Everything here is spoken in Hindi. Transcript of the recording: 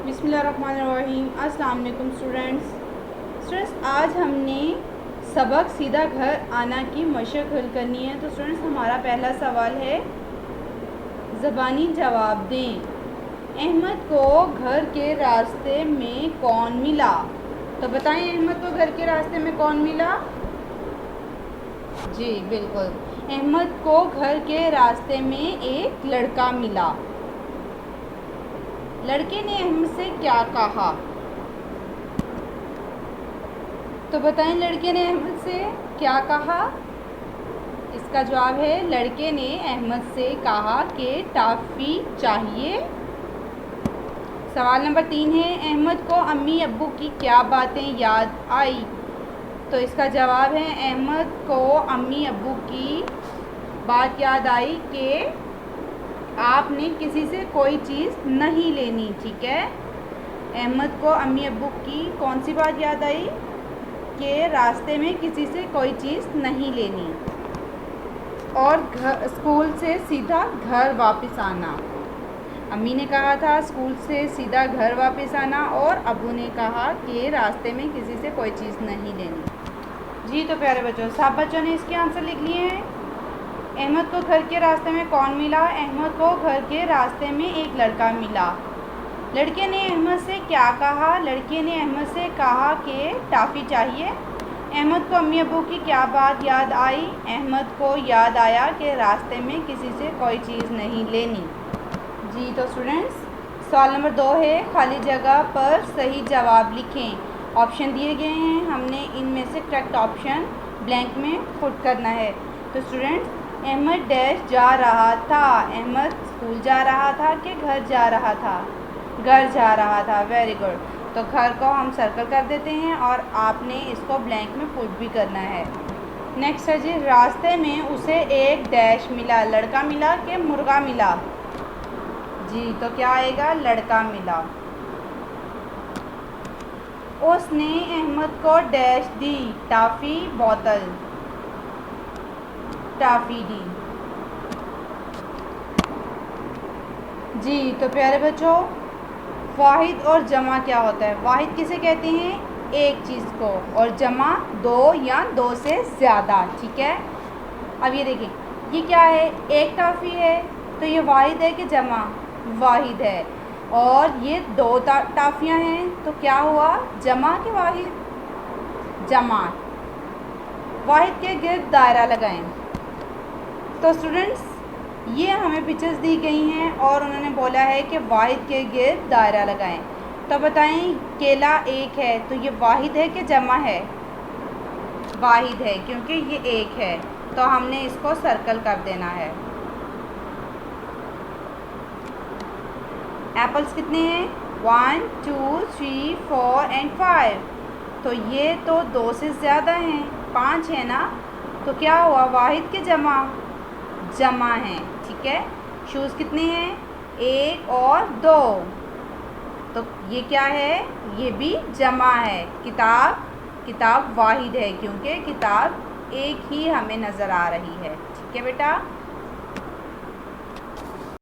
बिस्मिल्लाहिर्रहमानिर्रहीम। अस्सलाम वालेकुम स्टूडेंट्स, आज हमने सबक सीधा घर आना की मशक हल करनी है। तो स्टूडेंट्स, हमारा पहला सवाल है, ज़बानी जवाब दें। अहमद को घर के रास्ते में कौन मिला? तो बताएं, अहमद को घर के रास्ते में कौन मिला? जी बिल्कुल, अहमद को घर के रास्ते में एक लड़का मिला। लड़के ने अहमद से क्या कहा? तो बताएं, लड़के ने अहमद से क्या कहा? इसका जवाब है, लड़के ने अहमद से कहा कि टॉफ़ी चाहिए। सवाल नंबर 3 है, अहमद को अम्मी अब्बू की क्या बातें याद आई? तो इसका जवाब है, अहमद को अम्मी अब्बू की बात याद आई कि आपने किसी से कोई चीज़ नहीं लेनी। ठीक है, अहमद को अम्मी अब्बू की कौन सी बात याद आई? कि रास्ते में किसी से कोई चीज़ नहीं लेनी और स्कूल से सीधा घर वापस आना। अम्मी ने कहा था स्कूल से सीधा घर वापस आना और अब्बू ने कहा कि रास्ते में किसी से कोई चीज़ नहीं लेनी। जी तो प्यारे बच्चों, सब बच्चों ने इसके आंसर लिख लिए हैं। अहमद को घर के रास्ते में कौन मिला? अहमद को घर के रास्ते में एक लड़का मिला। लड़के ने अहमद से क्या कहा? लड़के ने अहमद से कहा कि टॉफ़ी चाहिए। अहमद को अम्मी अब्बू की क्या बात याद आई? अहमद को याद आया कि रास्ते में किसी से कोई चीज़ नहीं लेनी। जी तो स्टूडेंट्स, सवाल नंबर 2 है, खाली जगह पर सही जवाब लिखें। ऑप्शन दिए गए हैं, हमने इनमें से करेक्ट ऑप्शन ब्लैंक में पुट करना है। तो स्टूडेंट्स, अहमद डैश जा रहा था। अहमद स्कूल जा रहा था कि घर जा रहा था? घर जा रहा था। Very good. तो घर को हम सर्कल कर देते हैं और आपने इसको ब्लैंक में पुट भी करना है। नेक्स्ट है जी, रास्ते में उसे एक डैश मिला। लड़का मिला कि मुर्गा मिला? जी तो क्या आएगा? लड़का मिला। उसने अहमद को डैश दी। टॉफ़ी बोतल, टॉफ़ी दी। जी तो प्यारे बच्चों, वाहिद और जमा क्या होता है? वाहिद किसे कहते हैं? एक चीज़ को, और जमा दो या दो से ज़्यादा। ठीक है, अब ये देखिए, ये क्या है? एक टॉफ़ी है, तो ये वाहिद है कि जमा? वाहिद है। और ये दो टॉफ़ियाँ हैं, तो क्या हुआ? जमा कि वाहिद? जमा। वाहिद के गिर्द दायरा लगाएं। तो स्टूडेंट्स, ये हमें पिक्चर्स दी गई हैं और उन्होंने बोला है कि वाहिद के गिर्द दायरा लगाएं। तो बताएं, केला एक है, तो ये वाहिद है कि जमा है? वाहिद है, क्योंकि ये एक है, तो हमने इसको सर्कल कर देना है। एप्पल्स कितने हैं? 1 2 3 4 एंड 5। तो ये तो 2 से ज़्यादा हैं, 5 है ना? तो क्या हुआ? वाहिद के जमा? जमा है। ठीक है, शूज़ कितने हैं? 1 और 2। तो ये क्या है? ये भी जमा है। किताब, किताब वाहिद है क्योंकि किताब एक ही हमें नज़र आ रही है। ठीक है बेटा।